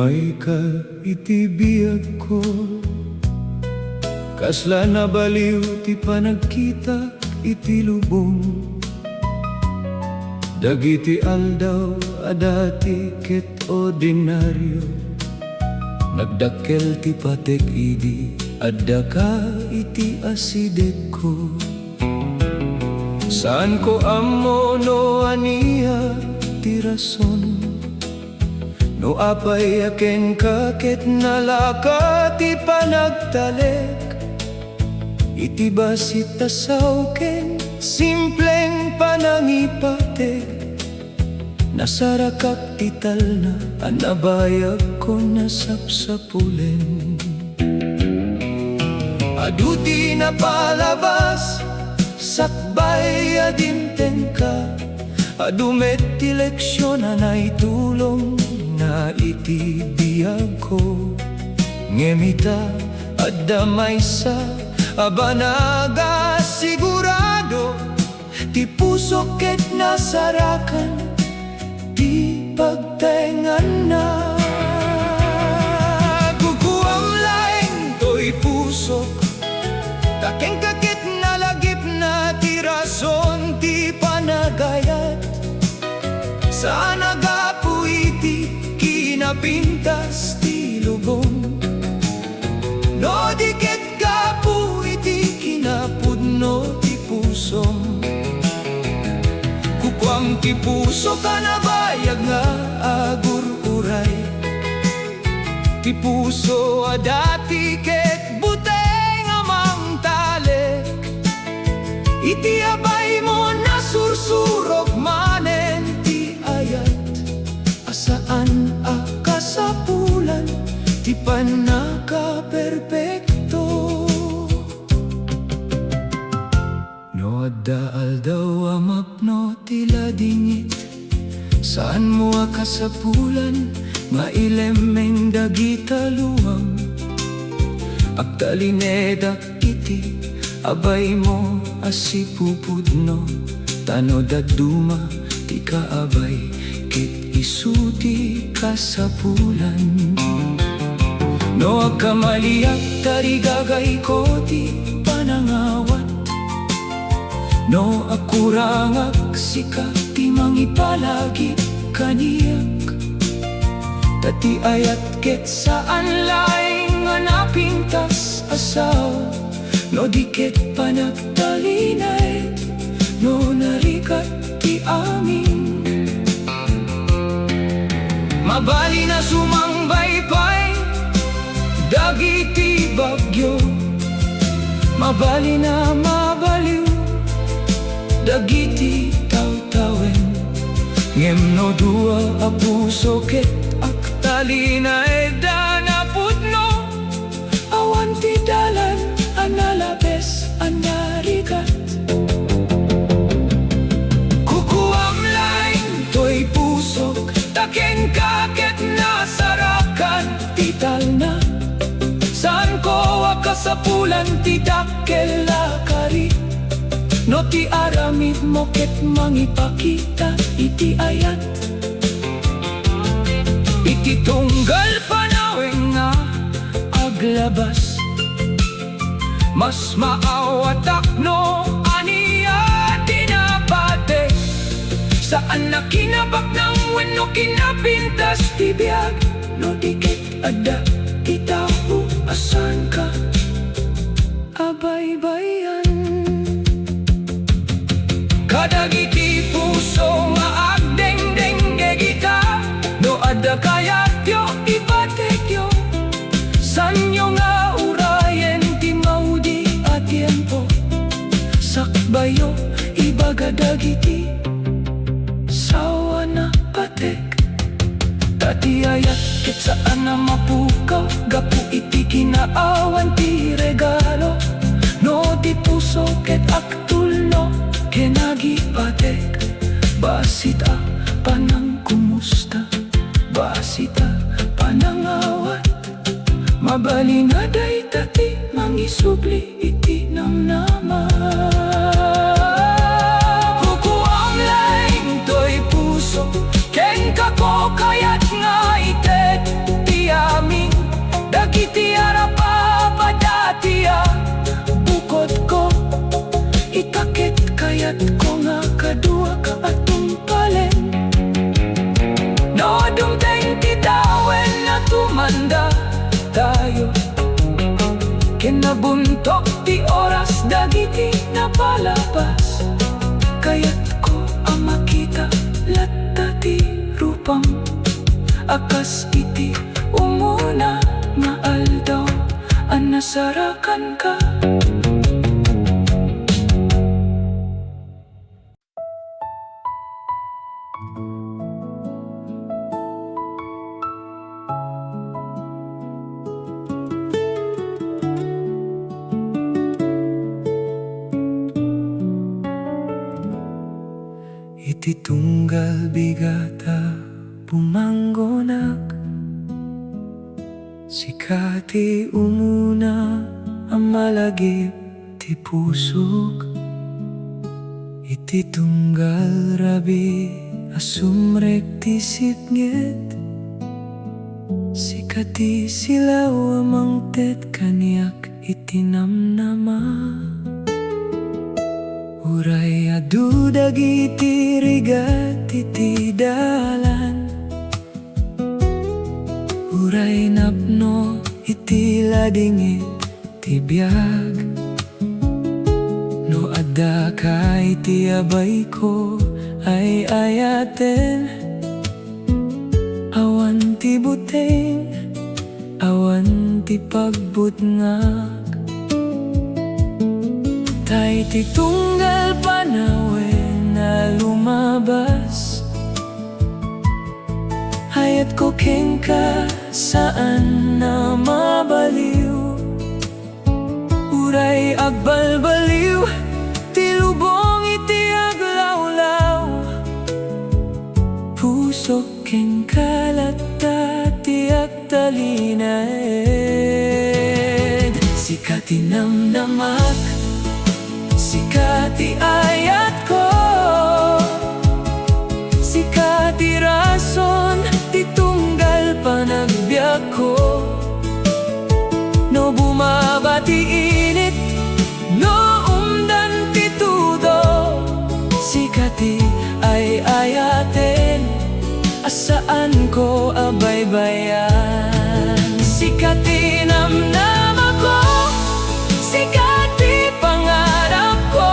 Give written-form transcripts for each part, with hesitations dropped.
Gamay ka iti biyag ko, kasla na baliw ti panagkita iti lubong. Dagiti aldaw adati ket ordinaryo, nagdakkel ti patek idi adda ka iti asidek ko. Saan ko amo no aniya ti rason, no apay aken kaket nalaka ti panagtalek. Iti basit tasaw ken simpleng panangipatek, nasarakak ti talna anabayag ko nasapsapulen. Aduti na palabas sakbay adimten ka, adumet ti leksyon na itulong na iti biyag ko. Ngemita adda maysa abanaga sigurado, ti pusok ket nasarakan ti pagtaengan na. Kukuam laeng to'y pusok, takeng kakit nalagip na ti rason ti panagayat. Saan agapu iti kinapintas ti lubong, no diket kapu iti kinapudno ti pusong. Kukuam ti puso ka nabayag nga agur-uray, ti puso adati ket buteng amang talek. Iti abay mo nasursurog manen ti ayat, asaan akasapulan ti panakaperpekto. No adda aldaw amapno ti ladingit, saan mo akasapulan mailemeng dagita luwang. Agtalinedak iti abay mo asipupudno, tano daduma ti kaabay ket isuti kasapulan. No agkamaliak tarigagay ko ti panangawat, no akurangak sika ti mangipalagi kaniyak. Tati ayat ket saan laeng nga napintas asaw, no diket panagtalinay, no narikat ti amin. Mabali na sumangbaypay dagiti bagyo, mabali na mabaliw dagiti tawtawen. Ngem no dua a puso ket aktalinay da napudno, awan ti dalan analabes anarigat. Kukuam laeng to'y pusok, taken kaket nasarakan ti talna. Saan ko akasapulan ti dakkel lakari, no ti aramid mo ket mangipakita iti ayat. Iti tunggal panaweng nga aglabas, mas maawatak no aniya tinapatek. Saan na kinabak ng weno kinapintas ti biyag, no diket adda ti tao asan ka abaybayan. Kadagiti puso nga agdeng-deng gegita, no adda kayatyo ipatekyo. Sanyo nga urayen ti maudi a tiempo, sakbayo ibaga dagiti sawa na patek. Tati ayat ket saan na mapukaw, gapu iti kinaawan ti regalo, no di puso ket aktulno kenagipatek. Basita panang kumusta, basita panangawat, mabali nga day tati mangisubli iti Nannama. Kukuam laeng to'y puso, ken kako kayat nga itet ti nabuntok ti oras dagiti napalabas. Kayat ko ang makita latta ti rupam, akas iti umuna nga aldaw ang nasarakan ka. Iti tunggal bigata pumanggonak, Sika ti umuna ang malagip ti pusok. Iti tunggal rabi asumrek ti sipnget, Sika ti silaw amangtet kaniak iti Nannama. Uray adu dagiti rigat iti dalan, uray napno iti ladingit ti biag. No adda ka iti abay ko ay ayaten, awan ti buteng, awan ti pagbutngak. Tay ti tunggal panawen na lumabas, hayat ko kengka saan na mabaliw. Uray agbalbaliw, ti lubong iti aglawlaw. Pusok kengka latta ti agtalinaed. Sika ti namnamak, Sika ti ayat ko, Sika ti rason, ti tunggal panagbiag ko. No bumaba ti init, no umdan ti tudo, Sika ti ay ayaten, asaan ko abaybayan. Sika ti namnama ko, Sika ti pangarap ko,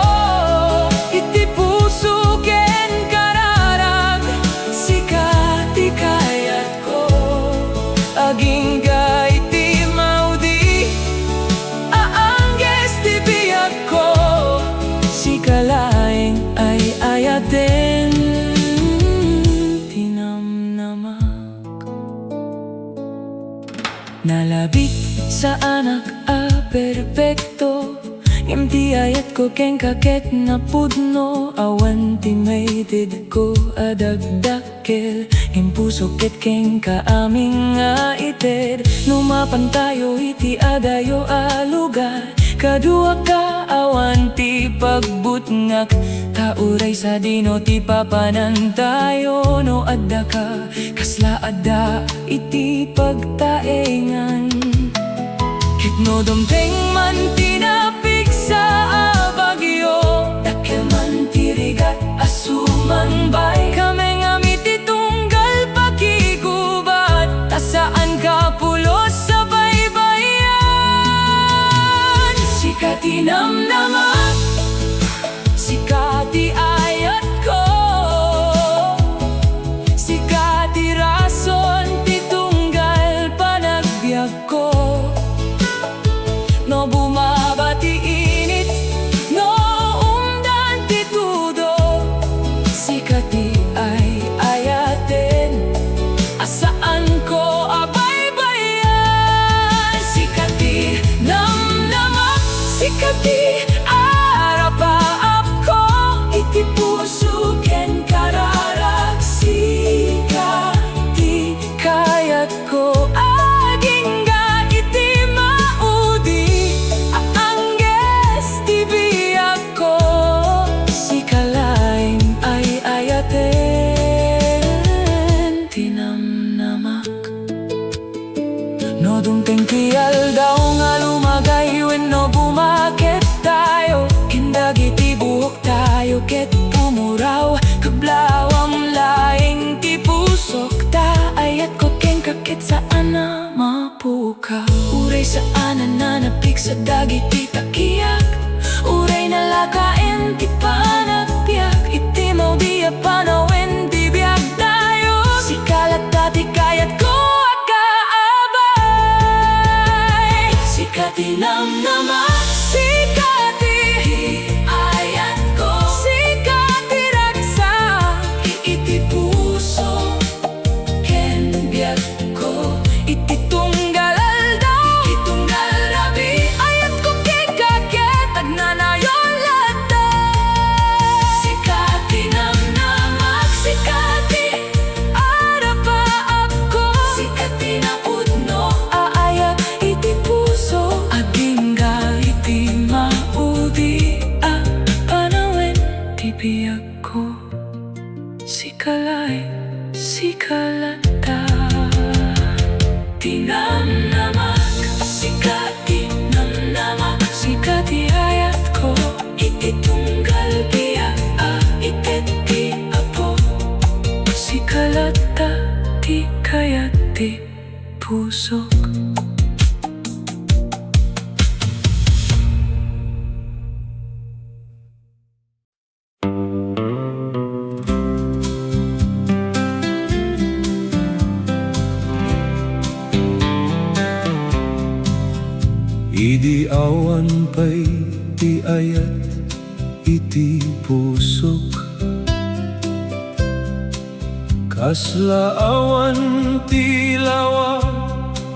iti puso ken kararag. Sika ti kayat ko, aging iti maudi, aangges ti biyak ko. Sika laeng ay ayaten, tinamnamak. Nalabit sa anak a perpekto, Iti ayat ko ken kaket na pudno, awan ti maitid ko adagdakel. Pusok ket ken ka aming nga ited, numapan tayo iti adayo alugar. Kaduwa ka awan ti pagbutngak, kauray sa dino ti papanan tayo. No adda ka kasla adda iti pagtaengan, kitno dumteng man tinapig sa abagyo. Dakkel man tirigat asuman bay, kame ngami ti tunggal pakigubat. Tasaan ka pulos sa baybayan. Sika ti namnama, Sika ti ayat ko, Sika ti rason, ti tunggal panagbiag ko. No bumaba ti init, no umdan ti tudo, Sika ti ay ayaten, asaan ko abaybayan. Sika ti namnamak, Sika ti arapaap ko, iti puso ken kararag. Sika ti kayat ko, aging iti maudi, aangges ti biyak ko. Sika laeng ay ayaten, tinamnamak. No dumteng ti aldaw nga lumagay, wenno bumaket tayo, kindagiti buhok tayo ket pumuraw. Kablawam laeng ti pusok, ta ayat ko ken kakit saan na puka. Uray sa nananapik sa dagiti takiyak. Uray na lakain ti panagbiyak. Itimaw di panawen di biyak tayo. Sikalat dati kayat ko akaabay. Sikati Nannama, sikati ayat ko. Sikati raksa iti puso ken biyak ko. Iti tunggal aldaw, itunggal rabi ayat ko kay kaget agnanayon lata. Sikati Nannama, sikati arapa ako. Sikati na udno aayat iti puso agingga iti maudi panawen ti biyak ko. Sikalay, sikalata ti Nannama, sikati Nannama, sikati ayat ko. Iti tunggal biya iteti apo. Sikalata ti kayat ti pusok. Idi awan pa'y ti ayat iti pusok. Kasla awan ti lawag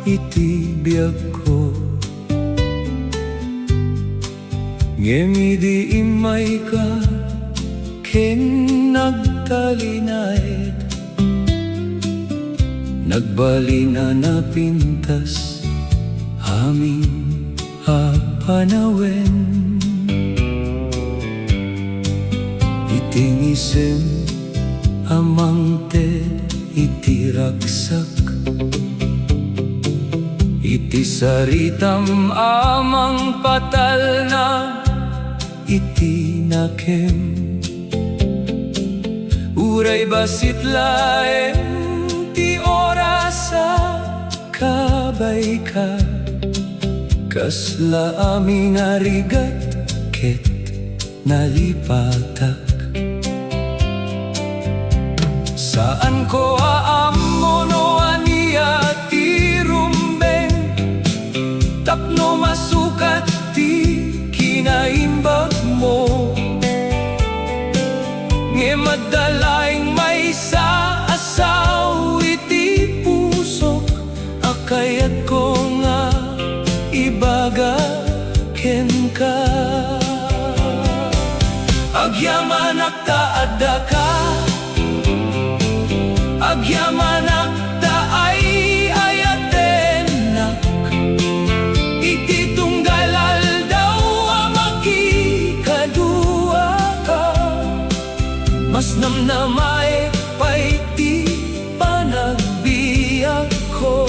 iti biyak ko. Ngem idi imay ka ken nagtalinayad. Nagbalina na pintas amin panawen. Itingisem amang ted iti ragsak. Iti saritam amang patal na iti nakem. Uray basit laeng ti orasa kabay ka. Kasla aming arigat ket nalipatak. Saan ko aammo no aniya ti rumbeng. Tapno masukat ti kinaimbag mo. Nge madalaing may sa asaw iti pusok. Akayat ko nga ibaga ken ka. Agyamanak ta adda ka. Agyamanak ta ayat mo. Iti tunggal aldaw amaki Kaduwa ka. Mas namnamay pa'y ti panagbiyak ko.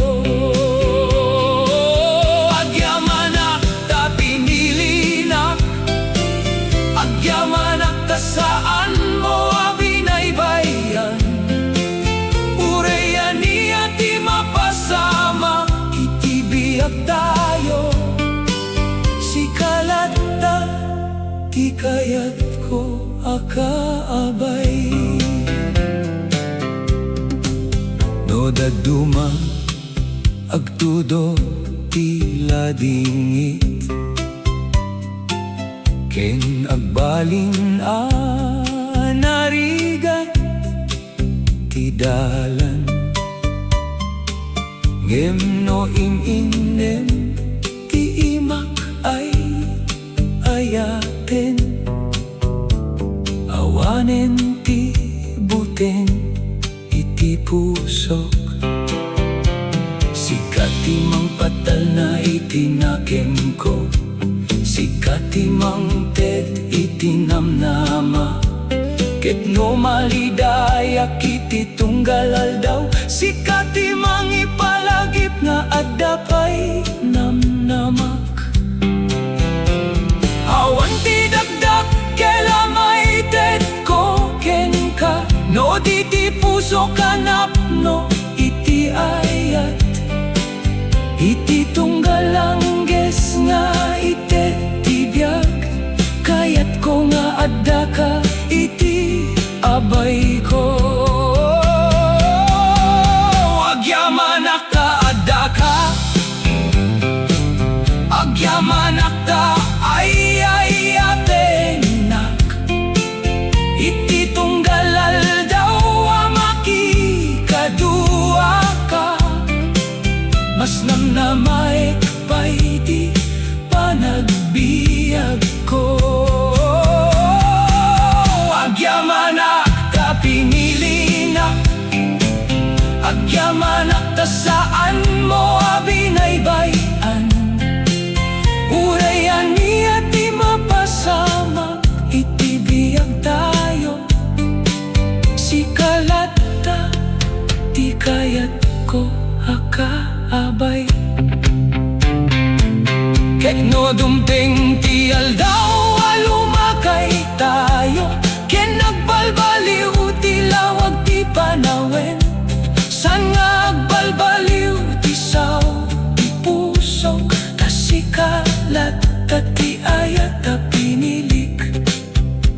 Agyamanak ta saan mo abinaybayan. Ureyan niya ti mapasama iti biyak tayo. Sikalat ta ti kayat ko akaabay. No daduma agtudo ti ladingit. Ken agbalin narigat ti dalan. Ngem no iminem ti imak ay ayaten. Awanen ti buten iti pusok. Sikati mang patal na itinakem ko. Sikati mang ted iti Nannama. Ket no malidayak iti tunggal aldaw. Sikati mang ipalagip nga adda pa'y namnamak. Awan ti dagdag kelamay ted ko ken ka. No di ti puso kanap no iti ayat. tunggalangges nga ite tibiyag kayat ko nga adda ka iti abay ko. Agyamanak ta adda ka, agyamanak ta ayat nak, iti tunggal aldaw amaki kaduwa ka, mas Nannama pa'y di panagbiag ko. Agyamanak ta pinili na, agyamanak ta saan mo abinaybayan, urayan niya di mapasama, itibiyag tayo, sikalata di kayat ko akaabay. Ket no dumting ti aldaw alumakay tayo, ken nagbalbaliw ti lawag ti panawen, san nga agbalbaliw ti saw ti pusok, kasikalat ti ayat ta pinilik,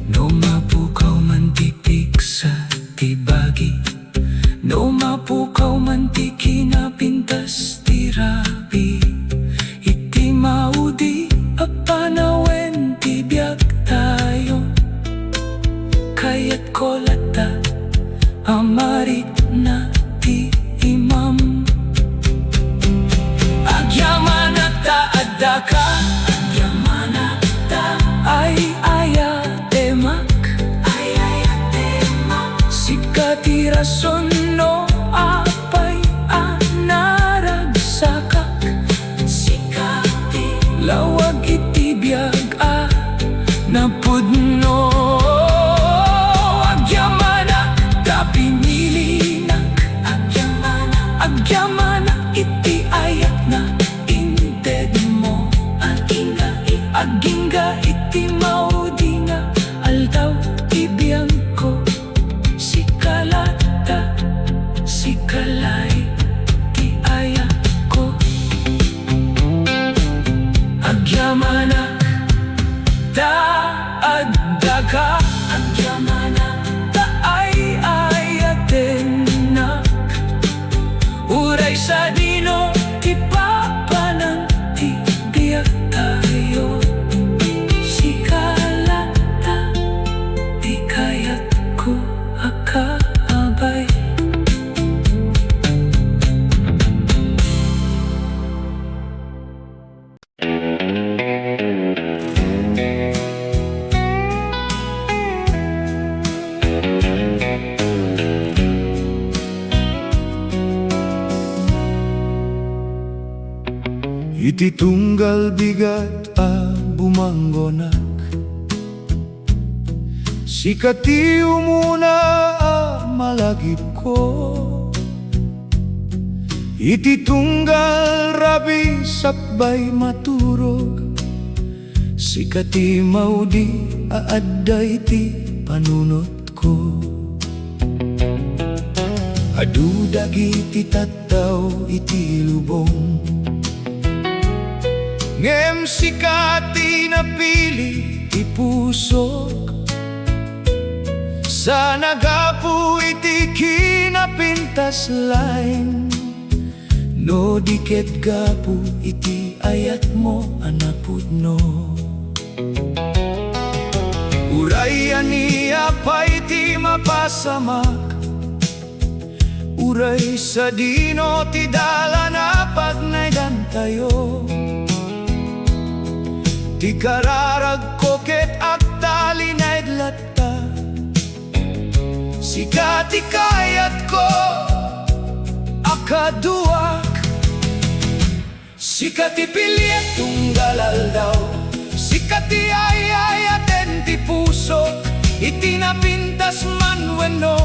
no mapukaw man ti piksa ti bagi, no mapukaw man ti kinapintas ti rabi, iti maudi apanawen ti biag tayo, kayat ko lata amarit na ti imam. Agyamanak ta adda ka, agyamanak ta ayat mak, Sika ti rason no apay anaragsakak, Sika ti lawag iti biag napudno. Agyamanak ta pinili nak, agyamanak iti ayat na inted mo, agingga iti maudi nga aldaw ibiyang ko, sikalata sikalay ti ayat ko. Agyamanak ta adda ka, agyamanak ta ayaten nak, uray sa dino ti papanang ti biyak tayo, sikalata ti kayat ko akaabay. Iti tunggal bigat bumanggonak, Sika ti umuna malagip ko, iti tunggal rabi sakbay maturog, Sika ti maudi aadda iti panunot ko. Adu dagiti tattaw iti lubong, ngem Sika ti napili ti pusok, sa nagapu iti kinapintas laeng, no diket gapu iti ayat mo anapudno. Urayan niya pa iti mapasamak, uray sa dino ti dala na pagnaydan tayo, ti kararag ko ket akta linaydlat ta, Sika ti kayat ko akaduwak, Sika ti Pilek tunggal aldaw, Sika ti ayaten ti pusok, iti napintas man wenno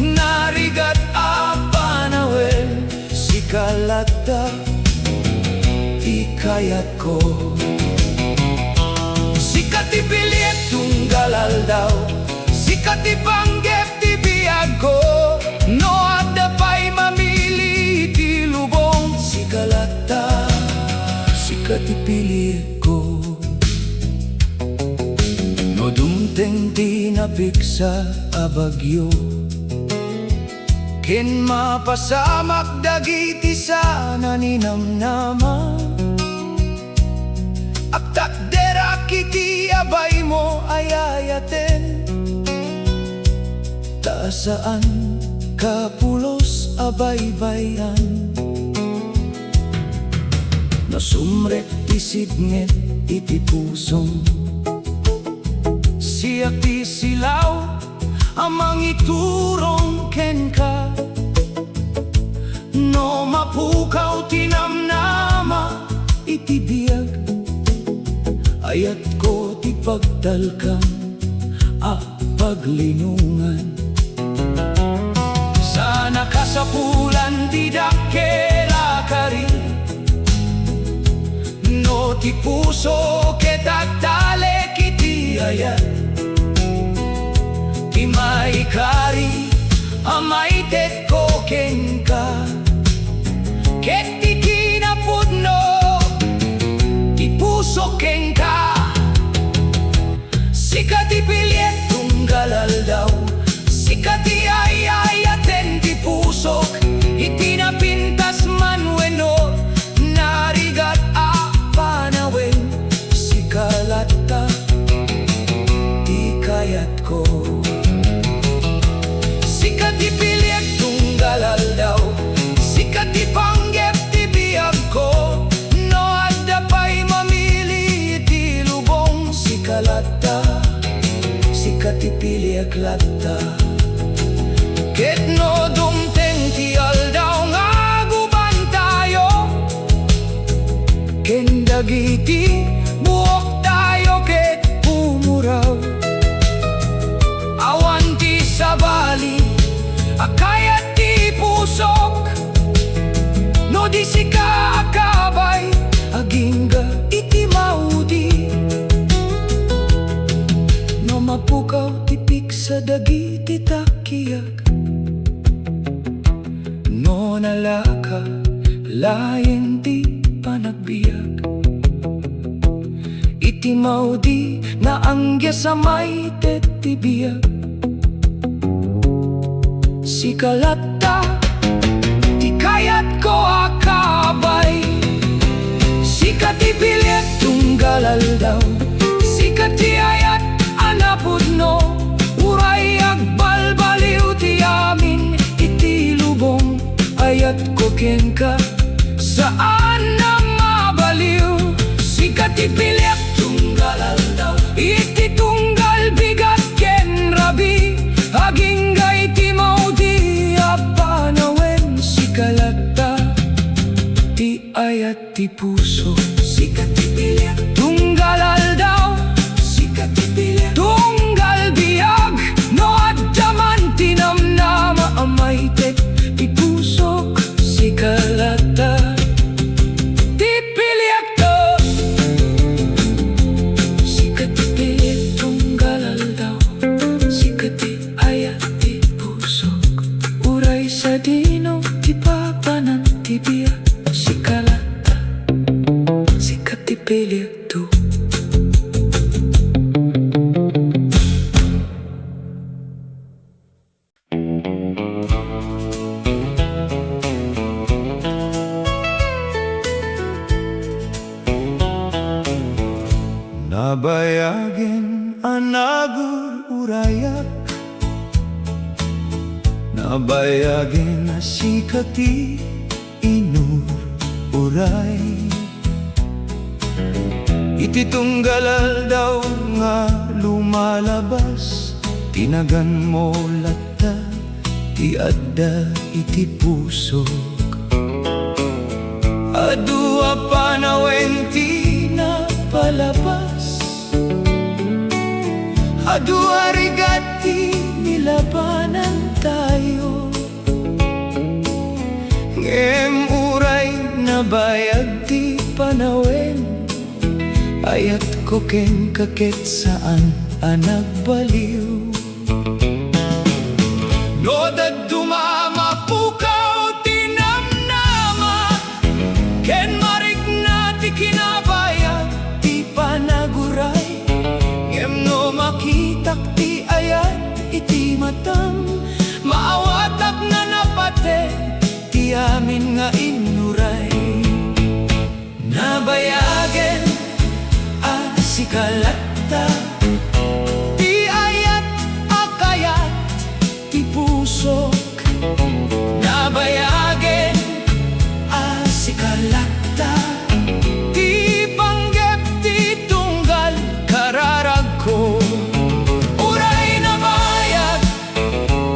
narigat apanawen, sikalata ti kayat ko. Sika ti Pilek tunggal aldaw, Sika ti panggep ti biag ko, no adda pa'y mamili ti lubong, sikalata Sika ti Pilek ko. No dumteng tinapik sa abagyo, ken mapasamak dagiti sana ni Nannama. Aktakdera kiti abay mo ayayaten, taasaan kapulos abaybayan. Nasumrek isidnget iti pusong, siyak ti silaw amang iturong ken ka. No mapukaw ti Nannama iti biyag, ayat ko ti pagtalkam a paglinungan. Sana kasapulan ti dakela kari, no ti puso ket agtalek iti ayat. Ti maikari amay tet ko ken ka, ket ti kinapudno ti puso ken ka. Sika ti Pilek tunggal aldaw, sika ti ayayaten ti pusok, iti napintas man wenno narigat a panawen. Sika latta ti kayat ko. Sika ti Pilek tunggal aldaw, sika ti panggep ti biyag ko. No adda pa'y mamili ti lubong. Sika latta, sika ti Pilek latta, ket no dumteng ti aldaw nga guban tayo, ken dagiti buok tayo ket pumuraw. Awan ti sabali agayat ti pusok, no di sika akabay agingga iti maudi. No mapukaw tipik sa dagiti takiyag, no nalaka laeng ti panagbiag. Iti maudi na angya sa may tet ti biyag. Sika latta ti kayat ko akabay, sika ti Pilek tunggal aldaw, sika ti ayat anapudno. Ur-Urayek balbaliw ti amin iti lubong, ayat ko ken ka saan na mabaliw. Sika ti Pilek tunggal aldaw, iti tunggal bigat ken rabi, agingga iti maudi apanawen. Sika latta ti ayat ti puso, sika ti Pilek tunggal aldaw, sika ti Pilek tunggal biyag. No adyaman ti Nannama amay tet ti pusok. Sika latta ti Pilek to, sika ti Pilek tunggal aldaw, sika ti ayat ti pusok. Uray sa dino ti papanan ti biyag. Sika latta, sika ti Pilek to. Nabayagen Ur-Urayek, nabayagen na Sika ti inuray. Iti tunggal aldaw nga lumalabas, tinagan mo latta ti adda iti pusok. Adua panawen ti napalabas, adua rigati nilabanan tayo. Ngem uray nabayag ti panawen, ayat ko ken kaket saan anagbaliw. No daduma mapukaw ti Nannama, ken marig na ti kinap nga inuray. Nabayagen sikalata, ti ayat agayat, ti pusok. Nabayagen sikalata, ti panggep, ti tunggal, kararag ko. Uray na bayag,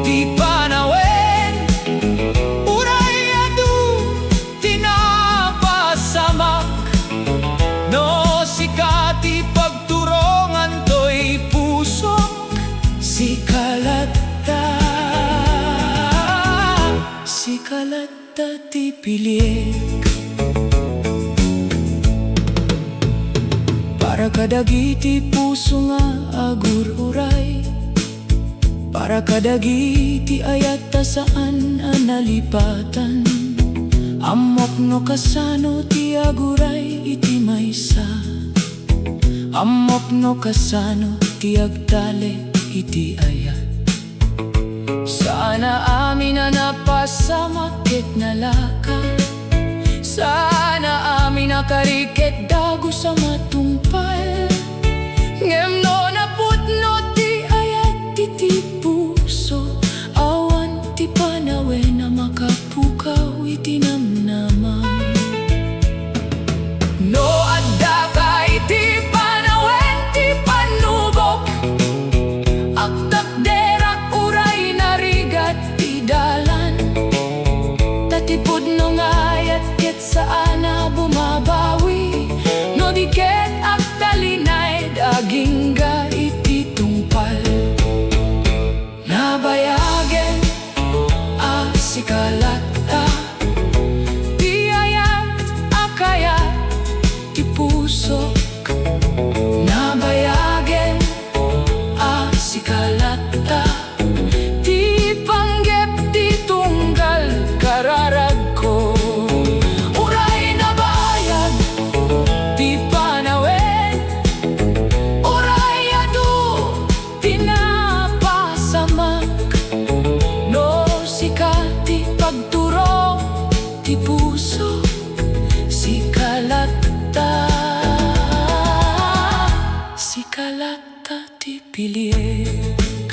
ti panawen, uray adu, tinapasamak. No Sika ti pagturongan to'y pusok, sikalata, sikalata ti Pilek. Para kadagiti puso nga agur-uray, para kadagiti ayat ta saan analipatan. Amok no kasano ti aguray iti maysa, amok no kasano ti agdale iti ayat. Sana amin na napasamak ket nalaka, sana amin nakariket dago sa matungpal. Ngem no naputno ti ayat iti puso, awan ti panawe na makapukaw iti Nannama. No adda ka iti panawen ti panubok, agtakderak uray narigat ti dalan. Tatipod no ngayat ket saan na bumabawi, no di ket agtalinay daging ga iti tungpal. Nabayagen sikalata, ti ayat agayat, ti pusok. Nabayagen sikalata, ti panggep, ti tunggal, kararag ko. Uray na bayag, ti panawen, uray adu, tinapasamak. No Sika ti pagturong, ti puso, sikalata, sikalata ti Pilek.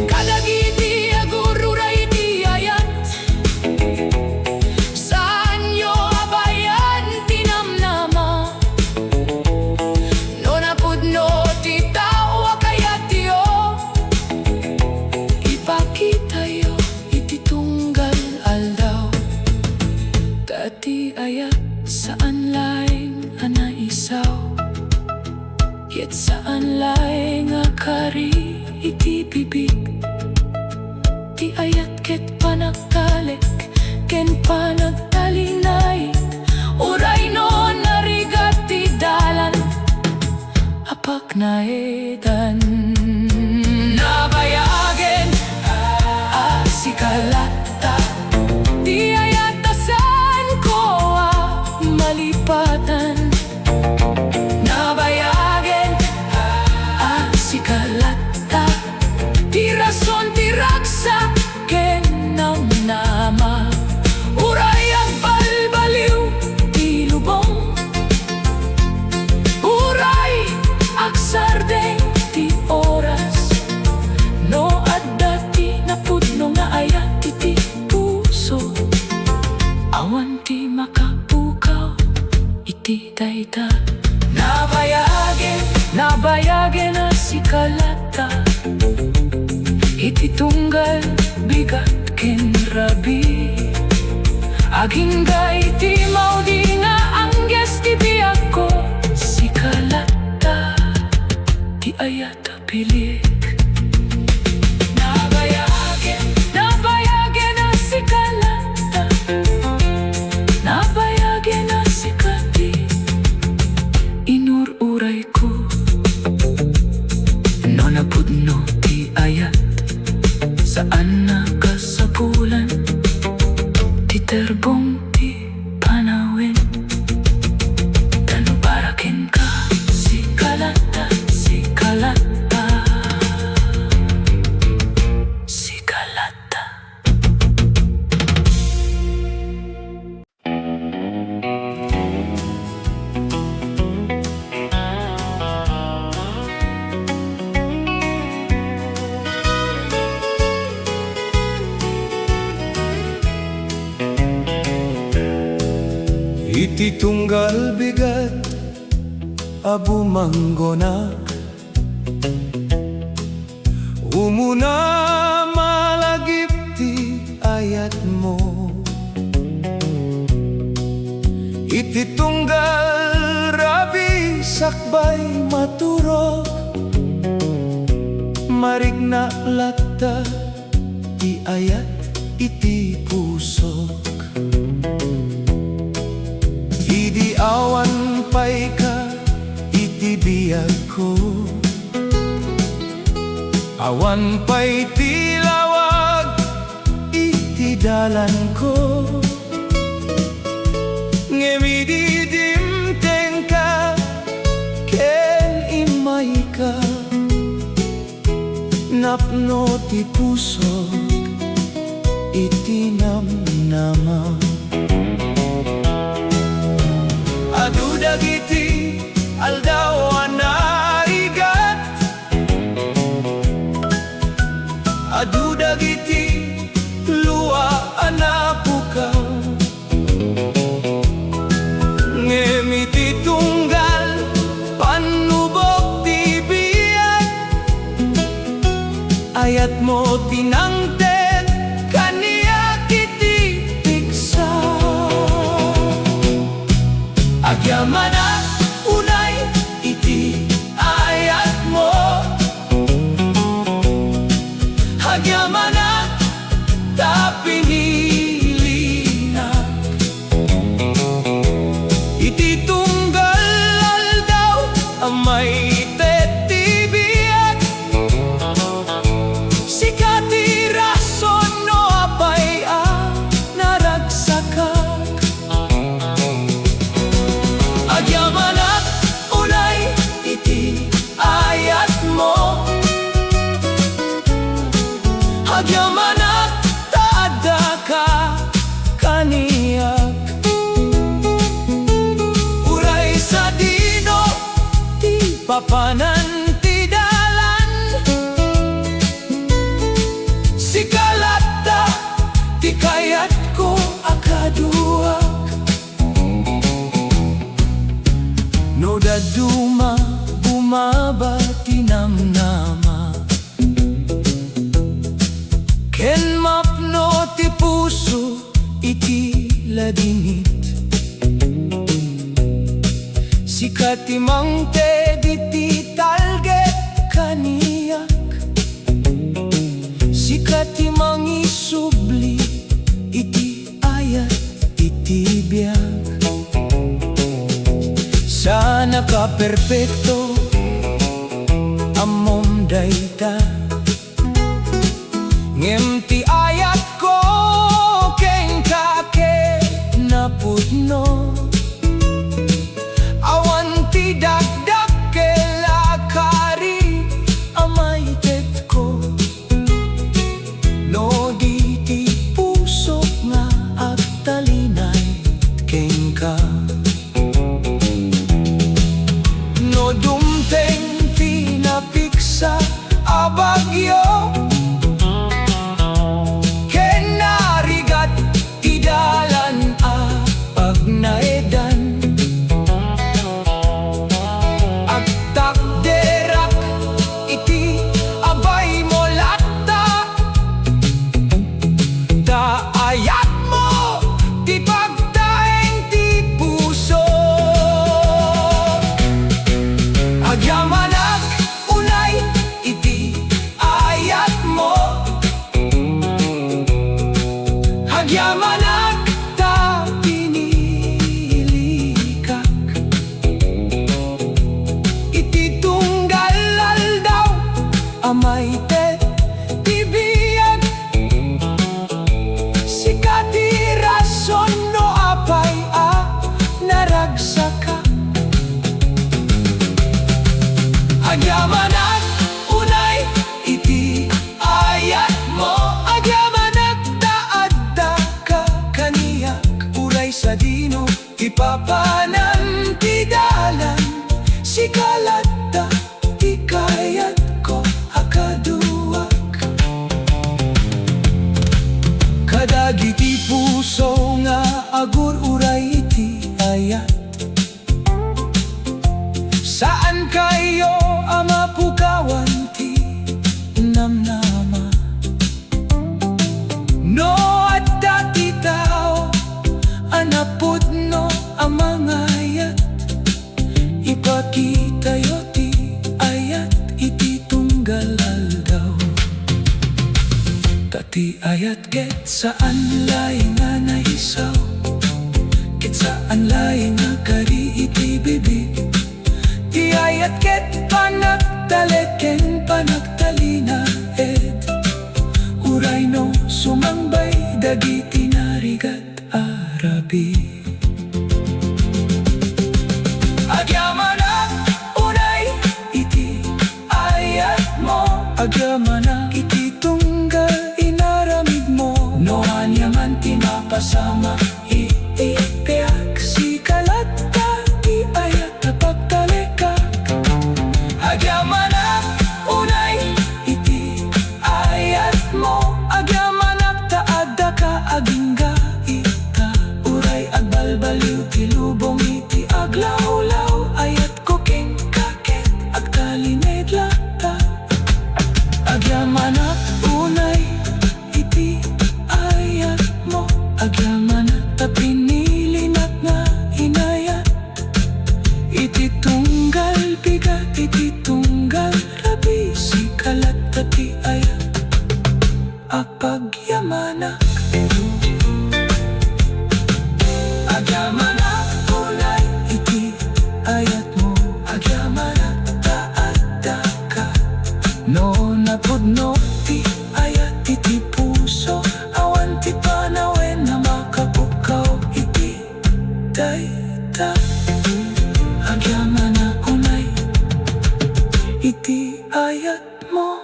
Kadagiti agur-uray ti ayat, saan yo abayan ti Nannama. No napudno ti tao agayat yo, ipakita yo iti tunggal aldaw. Dati ayat saan laeng anaisaw, yet saan laeng akari iti bibig. Ti ayat ket panagtalek, ken panagtalinay, uray no narigat ti dalan, apak naedan. Nabayagen sikalata, ti ayat ta saan ko malipatan. Nabayagen sikalata, ti rason ti ragsak ken Nannama. Uray ang balbaliw ti lubong, uray agsardeng ti oras. No adda ti napudno nga ayat iti puso, awan ti makapukaw iti dayta. Nabayagen sikalata, iti tunggal, bigat ken rabi. Aging ga iti maudi nga angges ti biag ko, sikalata, ti ayat ta Pilek. Nabayagen sikalata, nabayagen sikati, inur-uray ko. No napudno ti ayat, saan nakasapulan, ti terbong ti panawen. Tanubaraken ka, sikalata, sikalata. iti tunggal bigat abu manggonak umuna malagip ti ayat mo iti tunggal rabi sakbay maturok marigna latta ti ayat iti pusok idi awan pay ka iti biyag ko awan pay ti lawag iti dalan ko ngemididim ka ken imay ka napno ti pusok iti Nannama adu dagiti Aldaw anarigat adu dagiti luwa anapukaw ngemiti tunggal panubok ti biyag ayat mo tinangted kaniyak iti piksa agyamanak unay iti ayat mo agyamanak ta pinilinak iti tunggal aldaw amay tetibiyag Sika ti rason no apay naragsakak agyamanak unay iti ayat mo agyamanak ta adda ka kaniyak uray sa dino ti papanan ti dalan sikalata ti kayat ko akaduwa no daduma bumaba ti Nannama ken mapno ti puso iti ladingit Sika ti mangte iti talget kaniyak Sika ti mangisubli iti ayat iti biyag sana ka perpekto amom dayta ngem ti ayat ko ken kake napudno awan ti dagdag kelakari amay tet ko no di ti pusok nga agtalinay ken ka no dumteng ti napiksa abagyo ti ayat ket saan laeng nga naisaw, ket saan laeng nga kari iti bibi. Ti ayat ket panagtaleken panagtalina ed uray no sumangbay dagiti narigat arabi. Agyamanak unay iti ayat mo, agyamanak iti tunggal inaramid mo. Noan yaman ti mapasama iti peak sikalat ta ti ayat ta pagtalekak. Agyamanak unay iti ayat mo, agyamanak ta adda ka agingga ita. Uray agbalbaliw ti lubong iti aglawlaw, ayat ko king kaket agtalined lata. Agyamanak unay iti ayat mo, agyamanak ta pinilinak nga inayat. Iti tunggal bigat, iti tunggal rabi, sikalat ta ti ayat apagyamanak. Agyamanak unay iti ayat mo, agyamanak ta adda ka. No napudno ti ayat iti puso, awan ti panawen na makapukaw iti dayta. Agyamanak unay iti ayat mo.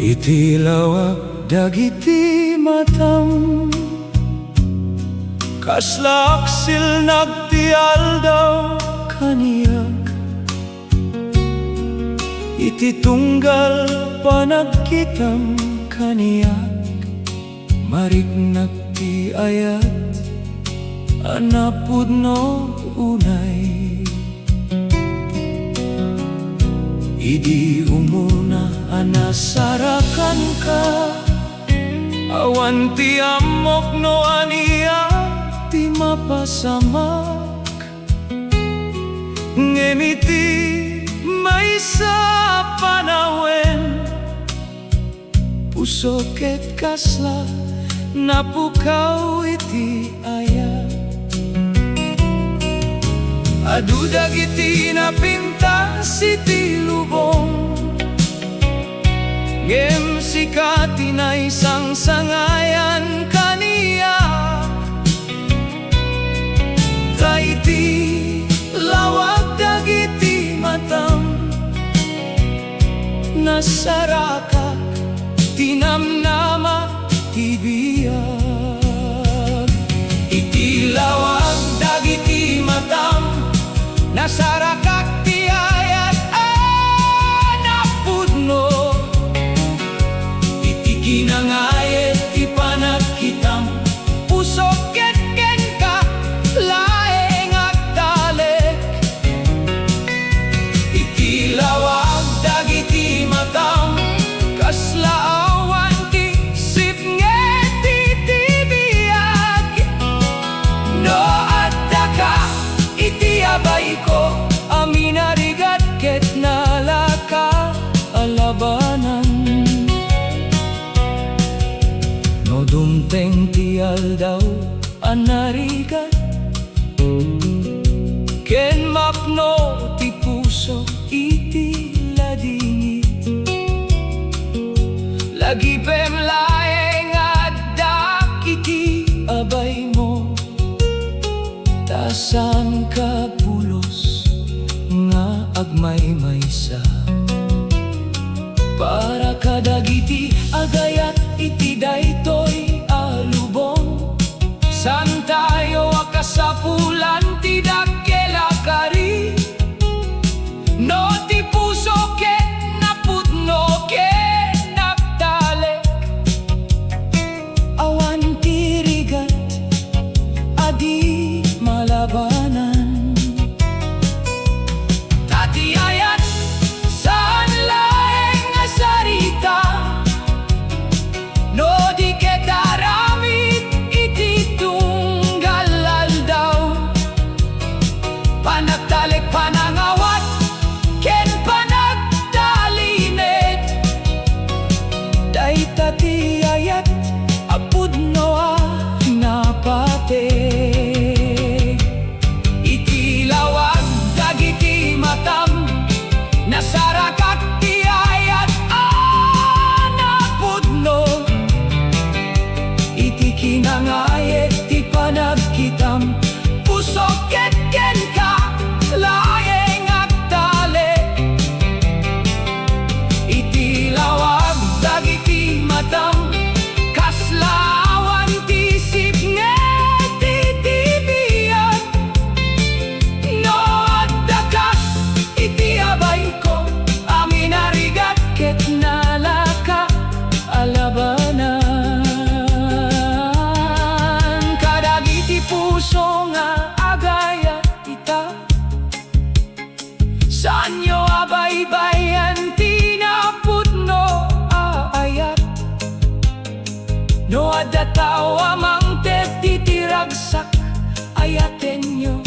Iti lawag dagiti matam, kaslaksil nagti aldaw kaniyak. Iti tunggal panagkitam kaniyak, mariknak ti ayat anapudno unay. Idi umuna anasarakan ka, awan ti amok no aniya ti mapasamak. Ngemiti may sa panawen, pusok ket kasla napukaw iti ayat. Adu dagiti napintas iti lubong, ngem Sika tinay sang sangayan kaniya. Kaiti lawag dagiti matam, nasarakak tinamnama ti biyag. Iti lawag dagiti matam, nasarakak ti ayat anapudno. Iti ginangayet ti panagkitam, pusok ket ken ka laeng agtalek. Iti lawag dagiti matam, kaslaawan ti sipnget iti biyag. No adda ka iti abay ko, amin narigat ket nalaka alabanan. No dumteng ti aldaw anarigat, ken mapno ti puso iti ladingit. Lagi pem laeng adda iti abay mo, tasan ka pulos nga agmaymaysa. Para kadagiti agayat iti daytoy alubong, san tayo akasapulan ti dakela kari. No ti puso ket napudno ket naptalek, awan ti rigat adi malabanan. Tati ayat saan laeng nga sarita, Talek panangawat ken panagdalinit Dagita ti ayat apudno napate iti lawag dagiti matam nasarakak ti ayat napudno iti kinangayet ti panagkitam pusok ket ken ka laeng agtali iti lawag dagiti matam kaslawan ti sipnget iti biyag no adda ka iti abay ko amin arigat ket nalaka alabanan kadagiti puso nga agayat ita saan nyo abay-bayan tinapudno ayat no adda tawa mang titiragsak ayaten nyo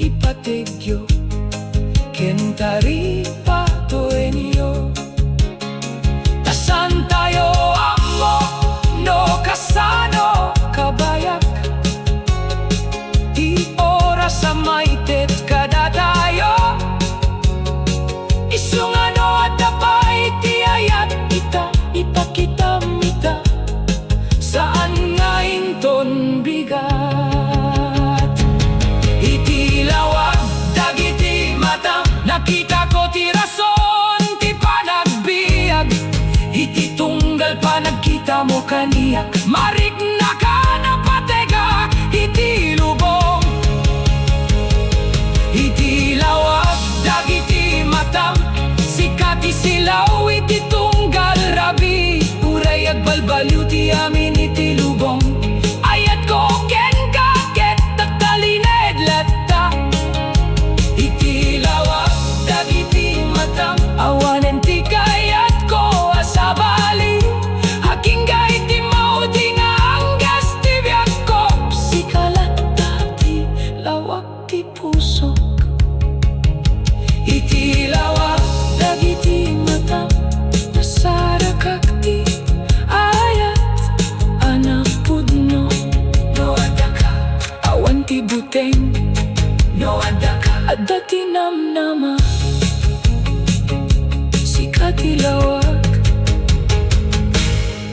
ipategyo kentari patoenyo tasan tayo amo no kasano kabayak ti oras sa maitet kada tayo isungano at dapay ti ayat ita ipakitam ita saan nga inton bigat iti lawag dagiti matam nakita ko ti rason ti panagbiag iti tunggal panagkita mo kaniyak marik na ka napatega iti lubong iti lawag dagiti matam Sika ti silaw iti tunggal rabi Ur-Urayek balbaliw ti amin iti lubong ayat ko ken kaket taktalined latta iti lawag dagiti matam awanen ti kayat ko asabali haking iti mauti nga anggas ti biag ko Sikalatta ti lawag ti pusok iti lawag dagiti matam nasarakak ti ayat anapudno no adda ka awan ti buteng no adda ka adda ti Nannama Sika ti lawag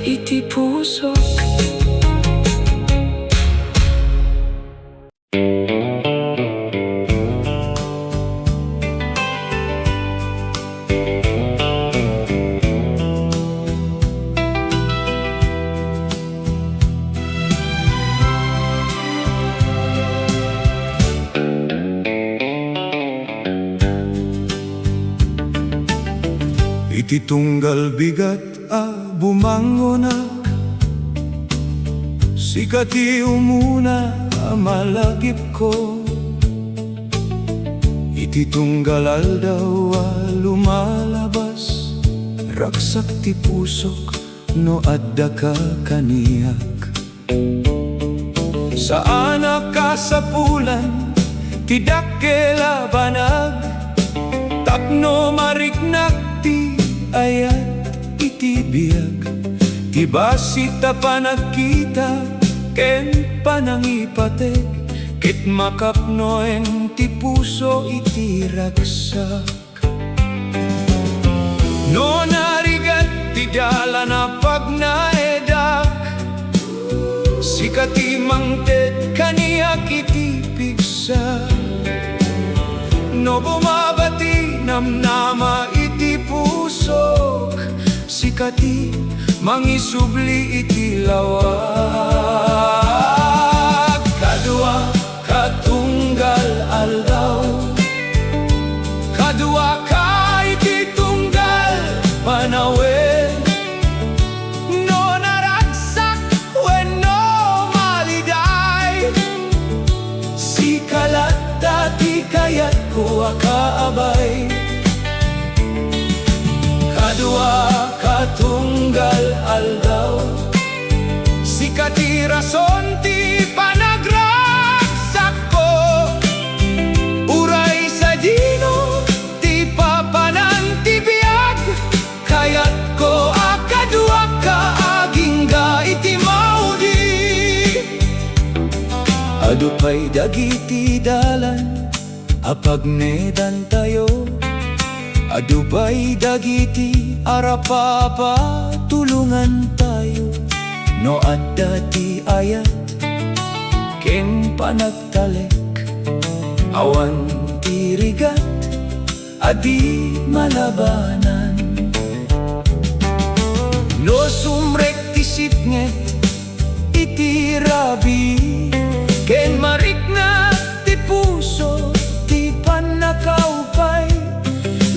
iti pusok iti tunggal bigat bumangonak Sika ti umuna malagip ko iti tunggal aldaw lumalabas raksak ti pusok no adda ka kaniyak saan kasapulan ti dakkel banag tapno mariknak ti ayat iti biyag ti basita panagkita ken panangipateg ket makapnoen ti puso iti ragsak no narigat ti dala na pagnaedak Sika ti mangted kaniyak iti pigsa no bumabati Nannama iti pusok Sika ti mangisubli iti lawag Kaduwa katunggal aldaw Kaduwa ka iti tunggal panawen no naragsak wenno maliday Sikalatta ti kayat ko akaabay Kaduwa katunggal aldaw Sika ti rason ti panagraksak ko Uray sa Dupay dagiti dalan apagnedan tayo, adupay dagiti arapapa tulungan tayo. No adda ti ayat ken panagtalek, awan ti rigat adi malabanan. No sumrek ti sipnget iti rabi, ken marikna ti puso ti panakaupay.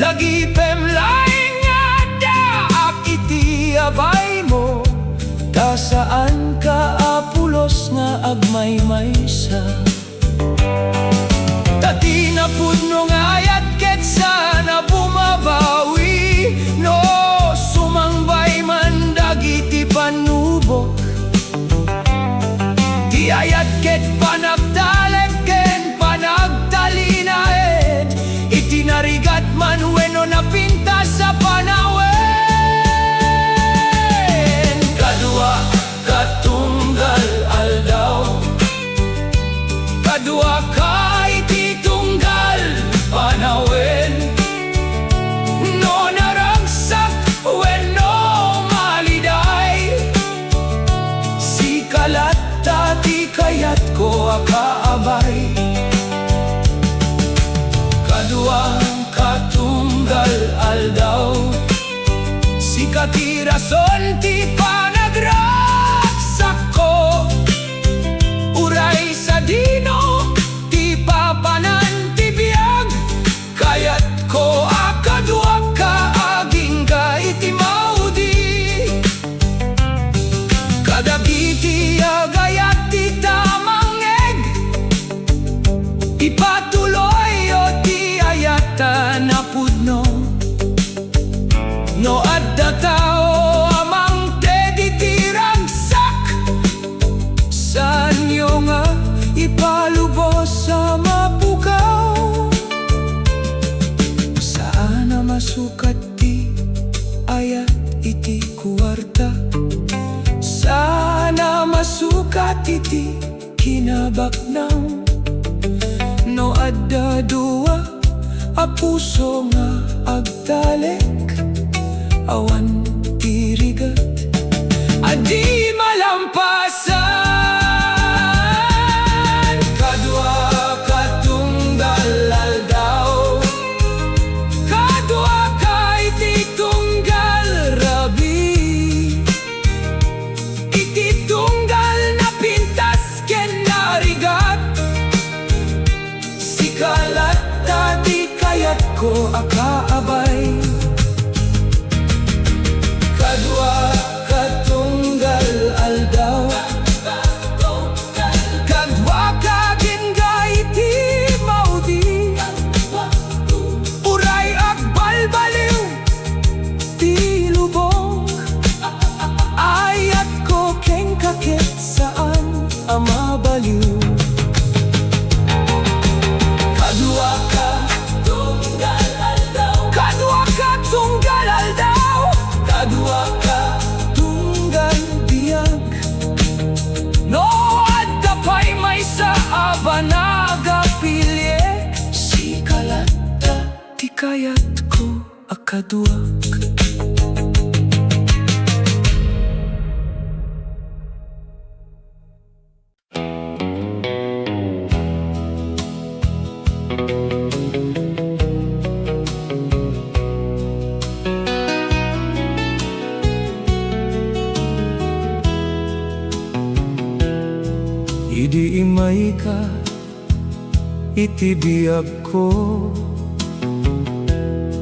Lagi pemlaing nga ak iti abay mo, ta saan ka apulos nga agmaymaysa. Tati na pudno nga ayat ket sana bumabawi, no sumangbay man dagiti panubok. Ti ayat ket panagtalek ken panagtalinaen, itinarigat man wenno napinta sa panawen. Kaduwa katunggal aldaw, kaduwa ka iti tunggal panawen. No naragsak wenno maliday, Sika ti kayat ko akaabay. Kaduwa katunggal aldaw, Sika ti rason ti panagraksak ko. Uray sa dino ti papanan ti biyag, kayat ko akaduwa ka aging ka iti maudi. Kadagiti agayat ti tamangeg, ipatuloy o ti ayatan na pudno. No adda tao amang tedi ti ragsak, saan nyo nga ipalubos sa mapukaw. Saan na masukat ti ayat iti kuwarta, sana masukat iti kinabaknang. No adda duwa a puso nga agtalek, awan ti rigat adi malampasan. Kaduwa katunggal aldaw, kaduwa ka iti tunggal rabi, iti tunggal na pintas ken narigat. Sikalat tati kayat ko akaabay. Kaduwa katunggal aldaw, kadwa ka ginga iti maudi. Uray agbalbaliw ti lubong, ayat ko ken kakit saan amabaliw. Kaduwa ka tunggal aldaw, kaduwa ka tunggal aldaw, kaduwa ka tunggal biyag. No adda pay may sa abanaga Pilek, Sikalat ti kayat ko akaduwak. Idi imay ka iti biyag ko,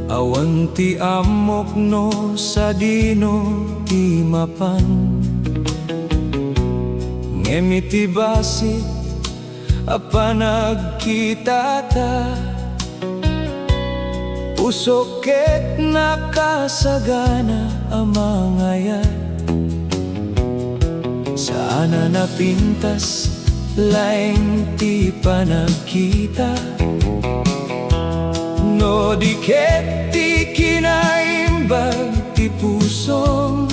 awan ti amok no sa dino ti mapan. Ngem iti basit a panagkita ta, Pusok ket nakasagana ang mangayat. Sana napintas laeng ti panagkita, no di ket ti kinaimbag ti pusong.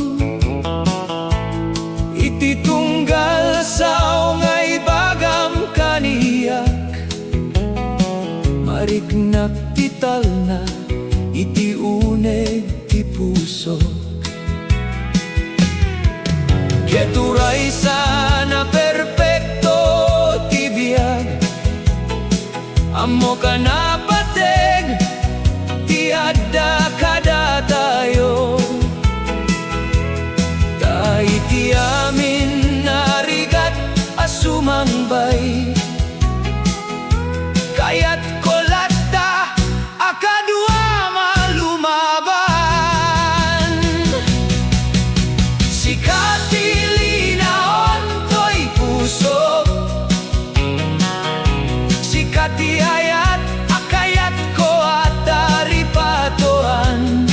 Iti tunggal sao nga ibagam ka mariknak tital na iti uneg ti puso. Keturay sana perpekto ti biag, amo ka na pateg ti adda kada tayo. Ta iti amin narigat asumangbay, kayat ko latta akaduwa malumaban. Sika ti Linaon to'y pusok, Sika ti ayat akayat ko at daripatoan.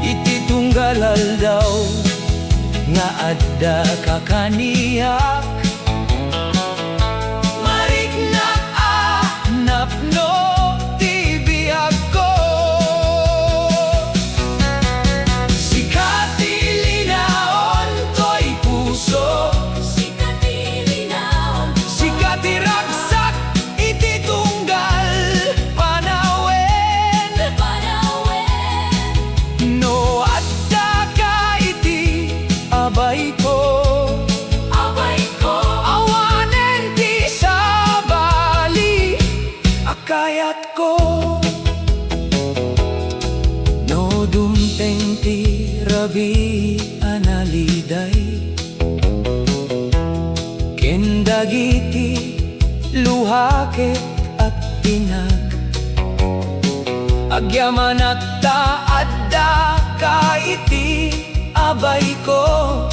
Iti tunggal aldaw nga adda ka kaniyak, mariknak napno ti biag ko. Sika ti Linaon to'y puso, Sika ti Linaon, Sika ti ragsak iti tunggal panawen. No adda ka iti abay ko, awanen ti sabali akayat ko. No dumteng ti rabi analiday, ken dagiti luhakit at tinag. Agyamanak ta adda ka iti abay ko,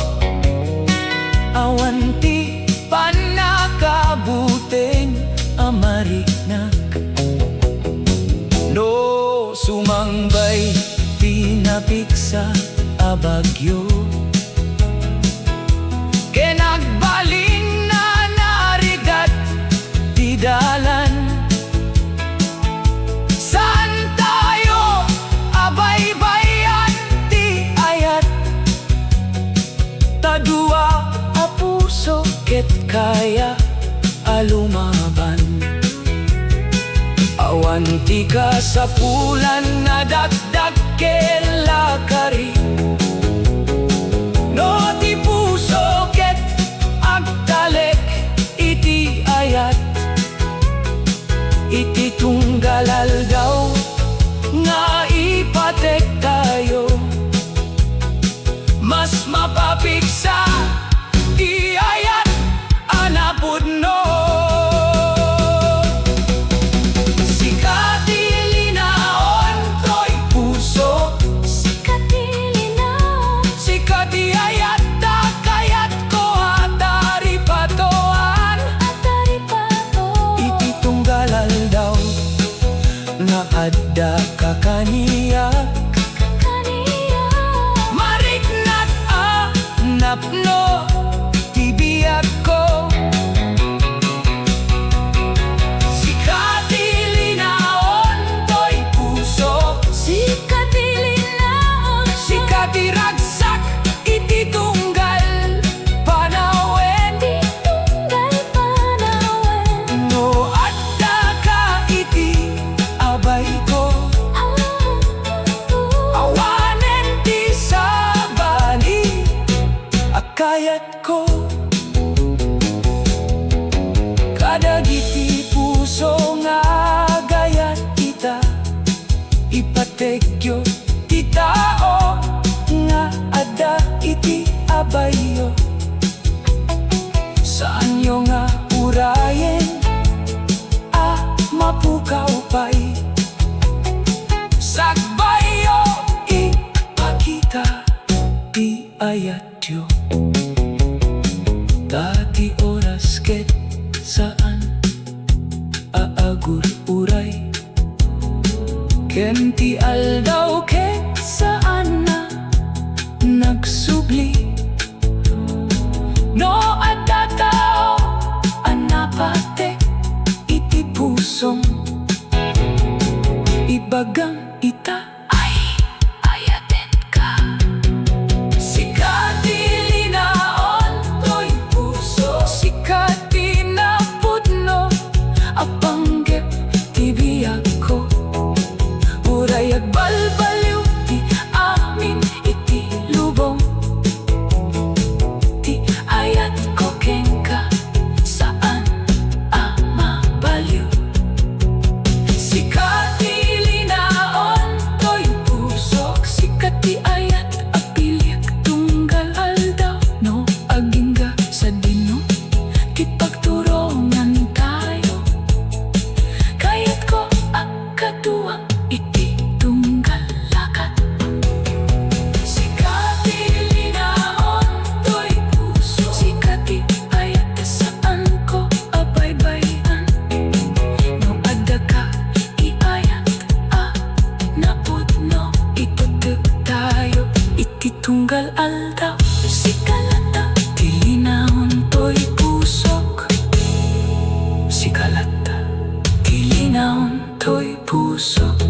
awan ti panakabuteng amariknak. No sumangbay pinapiksa abagyo, kenagbalin na narigat ti dalan. Saan tayo abay-bayan ti ayat, Kaduwa a puso ket kaya alumaban. Awan ti kasapulan na dagdag ken lakari, no ti puso ket agtalek iti ayat. Iti tunggal aldaw nga ipatek tayo, mas mapapiksa ti ayat anapudno. Sika ti Linaon to'y puso, Sika ti Linaon, Sika ti ayat akayat ko at daripatoan. Iti tunggal aldaw nga adda ka kaniyak, mariknak napno ti biag ko. Sika ti Linaon to'y puso, Sika ti Linaon, Sika ti ragsak iti tunggal panawen. No adda ka iti abay ko, awanen ti sabali akayat ko. Kadagiti puso nga agayat ita, ipategyo ti tao nga adda iti abayo. Saan yo nga urayen mapukaw pa'y sagbayo ipakita ti ayat yo. Dati oras ket saan aagur uray, ken ti aldaw ket saan na nagsubli. No adda tao anapate iti pusong, ibagang ita ay ayaten ka. Sika ti Linaon to'y puso, Sika ti napudno apanggep ti aldaw, sikalata, ti Linaon to'y pusok. Sikalata, ti Linaon to'y pusok.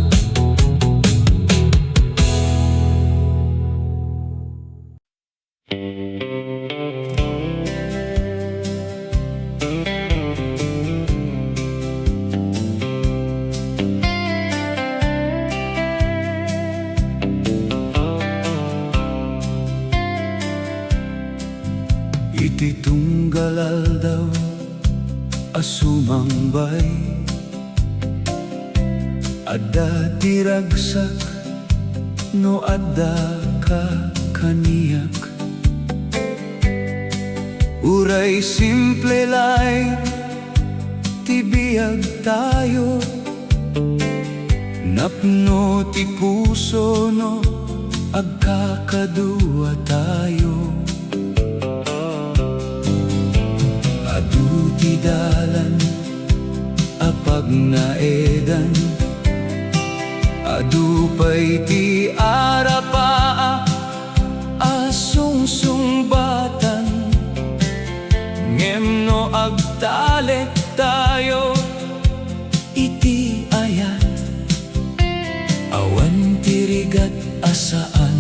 Iti tunggal aldaw asumambay, adda ti ragsak no adda ka kaniyak. Uray simple lay ti biyag tayo, napno ti puso no agkakaduwa tayo. Adu ti dalan apag naedan, adu pay ti arapa asungsungbatan. Ngem no agtalek tayo iti ayat, awan tirigat asaan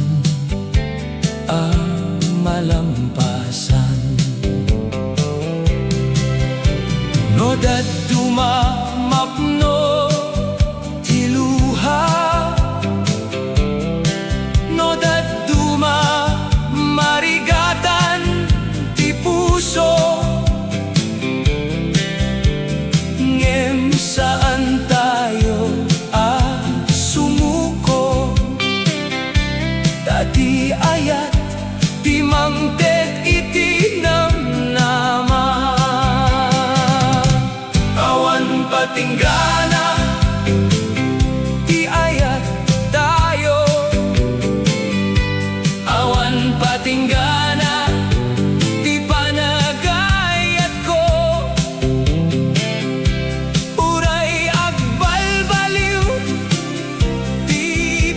malampasan. No dat dumamapno ti luha, no dat marigatan ti puso. Ngem saan tayo sumuko, dati ayat ti mangted iti Nannama. Awan Patinggana Iti Ayat tayo, awan Patinggana ti panagayat ko. Uray agbalbaliw ti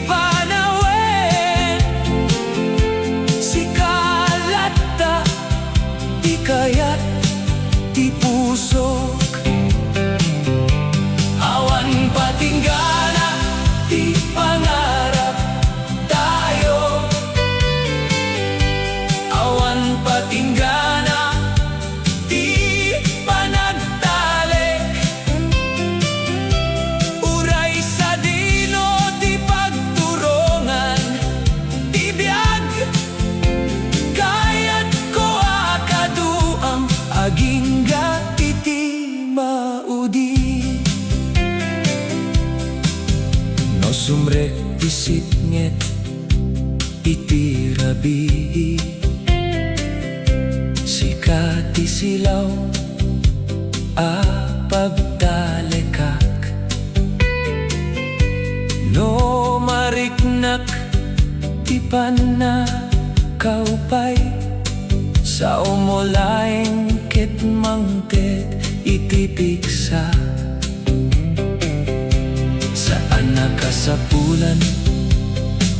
panawen, sikalata ti kayat ti pusok. Awan Patinggana ti pangarap tayo, awan Patinggana ti panagtalek. Uray sa dino ti pagturongan, ti biag kayat ko akaduam agingga iti maudi. No sumrek ti sitnget iti rabii, Sika ti Silaw pagtalekak. No mariknak ti panakaupay, sa umulaeng ket mangted iti piksa. Saan nakasapulan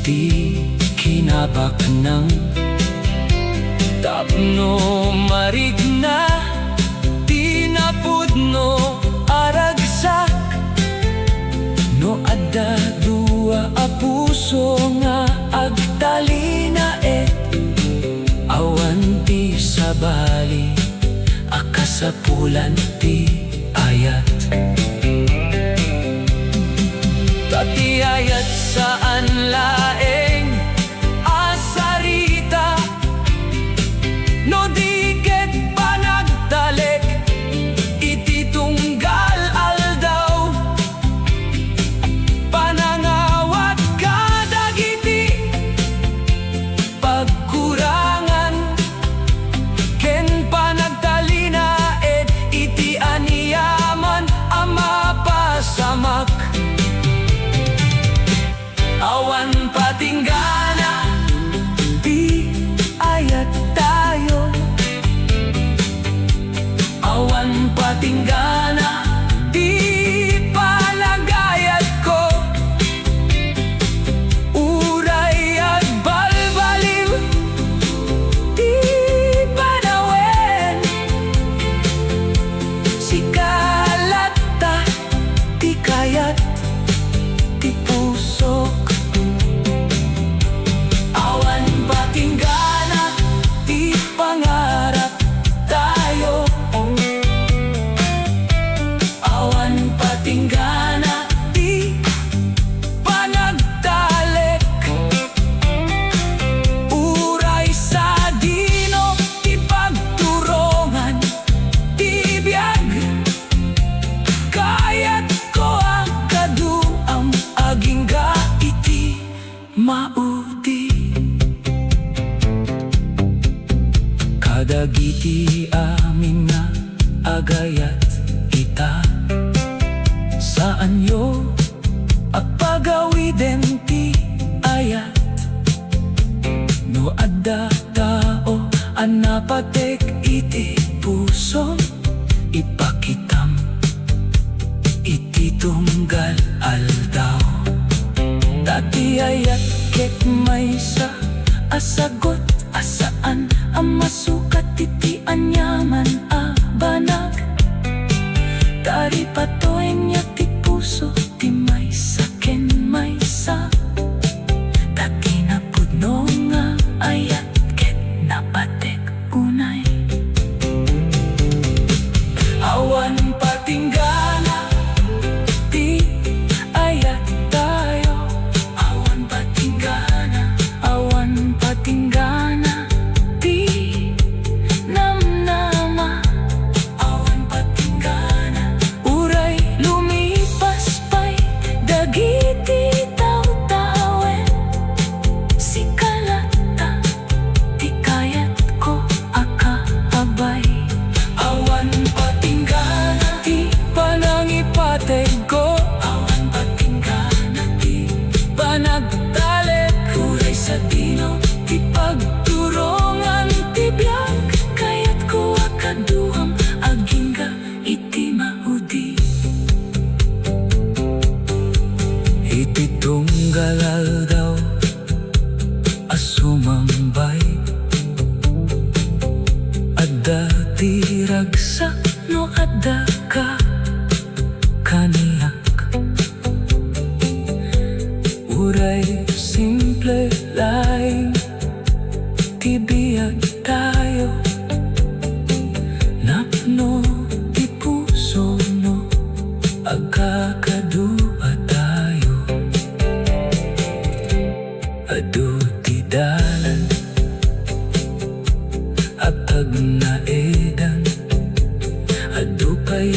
ti kinabak ng tapno marigna, ti napudno aragsak. No adda dua a puso nga agtalina awan ti sabali akasapulan ti ayat. Tati ayat saan laeng asarita, no di ket panagtalek iti tunggal aldaw. Panangawat kadagiti pagkurangan, ken panagtalina iti ani agayat ti pusok. Awan patinggana ti pangarap tayo. Awan patinggana ti panagtalek. Uray sa dino ti pagturongan ti biyag. Kayat ko ang kaduam agingga iti maudi. Kadagiti amin na agayat kita. Saan yo agpagawiden ti ayat. No adda tao ang napatek iti puso. Ipakitam iti tunggal aldaw. Dati ayat ket maysa asagot asaan ang masukat iti anyaman a banag. Dari patoen niya ti puso ti maysa ken maysa. Dati napudno nga ayat ket napatek unay. Awan patinggana ti ayat tayo. Awan patinggana ti Nannama. Awan patinggana uray lumipas pa'y dagiti taw-tawen. Sikalata ti kayat ko akaabay. Awan patinggana ti panangipateg ko. Awan patinggana ti panagtalek. Uray sa dino ti pagturongan ti biyag. Kayat ko akaduam agingga iti maudi. Iti tunggal aldaw asumambay. Adda ti ragsak no adda ka kaniyak. Uray simple laing ti biyag tayo. Napno ti puso no agkakaduwa tayo. Adu ti dalan at agnaedan. Adu pa'y